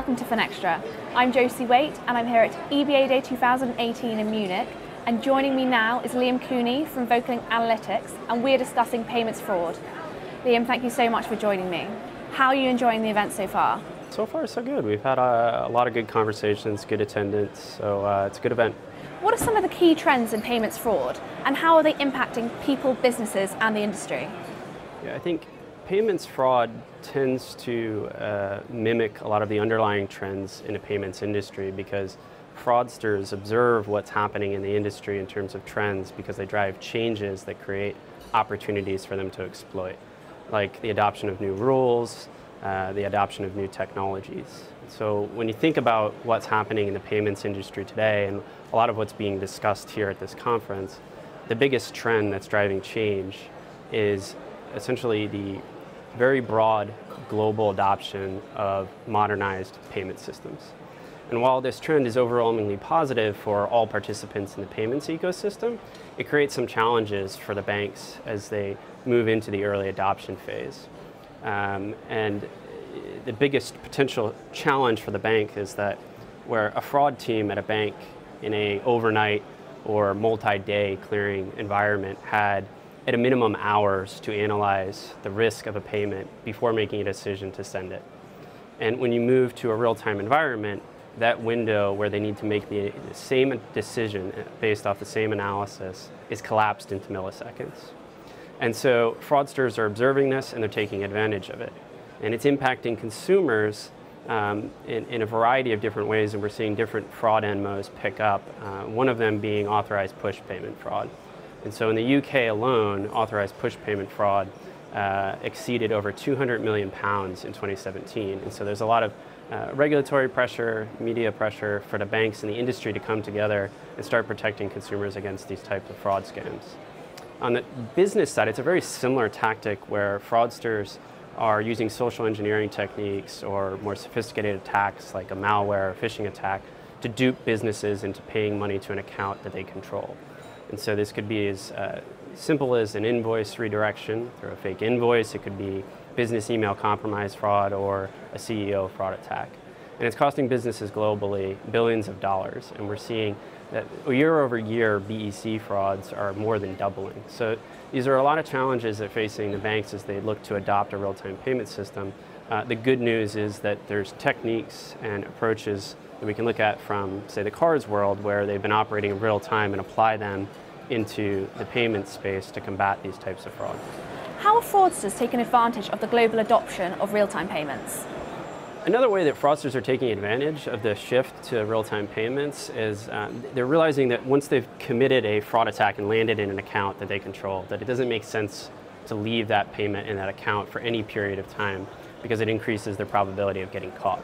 welcome to Finextra. I'm Josie Waite and I'm here at EBAday 2018 in Munich, and joining me now is Liam Cooney from Vocalink Analytics, and we're discussing payments fraud. Liam, thank you so much for joining me. How are you enjoying the event so far? So far so good. We've had a lot of good conversations, good attendance, so it's a good event. What are some of the key trends in payments fraud, and how are they impacting people, businesses and the industry? Yeah, I think payments fraud tends to mimic a lot of the underlying trends in the payments industry, because fraudsters observe what's happening in the industry in terms of trends because they drive changes that create opportunities for them to exploit, like the adoption of new rules, the adoption of new technologies. So when you think about what's happening in the payments industry today, and a lot of what's being discussed here at this conference, the biggest trend that's driving change is essentially the very broad global adoption of modernized payment systems. And while this trend is overwhelmingly positive for all participants in the payments ecosystem, it creates some challenges for the banks as they move into the early adoption phase. And the biggest potential challenge for the bank is that where a fraud team at a bank in an overnight or multi-day clearing environment had at a minimum hours to analyze the risk of a payment before making a decision to send it. And when you move to a real-time environment, that window where they need to make the same decision based off the same analysis is collapsed into milliseconds. And so fraudsters are observing this and they're taking advantage of it. And it's impacting consumers in a variety of different ways, and we're seeing different fraud MOs pick up, one of them being authorized push payment fraud. And so in the UK alone, authorized push payment fraud exceeded over £200 million in 2017. And so there's a lot of regulatory pressure, media pressure for the banks and the industry to come together and start protecting consumers against these types of fraud scams. On the business side, it's a very similar tactic where fraudsters are using social engineering techniques or more sophisticated attacks like a malware or phishing attack to dupe businesses into paying money to an account that they control. And so this could be as simple as an invoice redirection through a fake invoice. It could be business email compromise fraud or a CEO fraud attack. And it's costing businesses globally billions of dollars. And we're seeing that year over year, BEC frauds are more than doubling. So these are a lot of challenges that are facing the banks as they look to adopt a real-time payment system. The good news is that there's techniques and approaches that we can look at from, say, the cards world, where they've been operating in real time, and apply them into the payment space to combat these types of fraud. How are fraudsters taking advantage of the global adoption of real-time payments? Another way that fraudsters are taking advantage of the shift to real-time payments is they're realizing that once they've committed a fraud attack and landed in an account that they control, that it doesn't make sense to leave that payment in that account for any period of time, because it increases their probability of getting caught.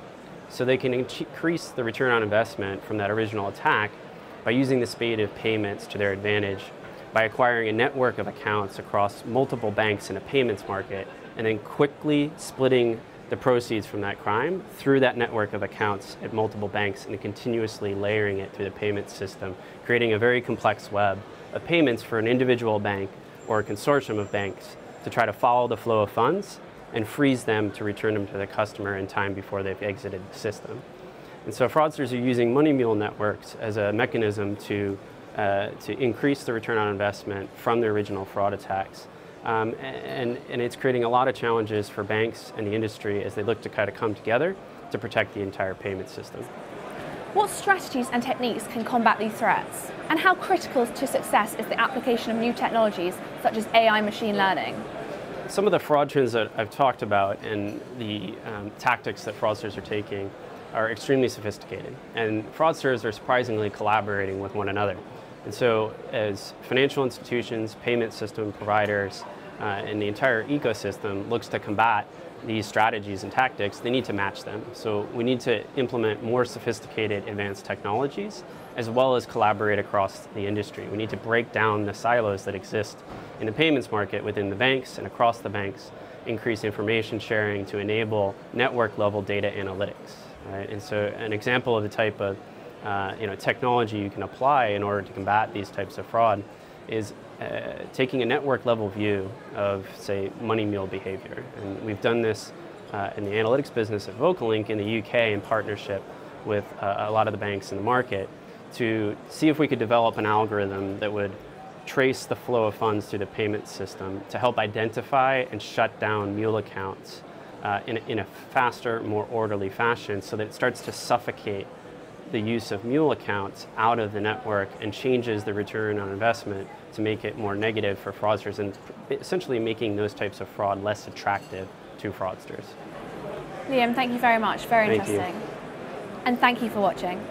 So they can increase the return on investment from that original attack by using the speed of payments to their advantage, by acquiring a network of accounts across multiple banks in a payments market, and then quickly splitting the proceeds from that crime through that network of accounts at multiple banks and continuously layering it through the payment system, creating a very complex web of payments for an individual bank or a consortium of banks to try to follow the flow of funds and freeze them to return them to the customer in time before they've exited the system. And so fraudsters are using money mule networks as a mechanism to increase the return on investment from the original fraud attacks. And it's creating a lot of challenges for banks and the industry as they look to kind of come together to protect the entire payment system. What strategies and techniques can combat these threats? And how critical to success is the application of new technologies such as AI machine learning? Some of the fraud trends that I've talked about and the tactics that fraudsters are taking are extremely sophisticated. And fraudsters are surprisingly collaborating with one another. And so as financial institutions, payment system providers, and the entire ecosystem looks to combat these strategies and tactics, they need to match them. So we need to implement more sophisticated advanced technologies, as well as collaborate across the industry. We need to break down the silos that exist in the payments market within the banks and across the banks, increase information sharing to enable network level data analytics. Right? And so an example of the type of technology you can apply in order to combat these types of fraud is taking a network level view of, say, money mule behavior. And we've done this in the analytics business at Vocalink in the UK in partnership with a lot of the banks in the market to see if we could develop an algorithm that would trace the flow of funds through the payment system to help identify and shut down mule accounts in a faster, more orderly fashion so that it starts to suffocate the use of mule accounts out of the network and changes the return on investment to make it more negative for fraudsters and essentially making those types of fraud less attractive to fraudsters. Liam, thank you very much. Very Thank you. interesting. And thank you for watching.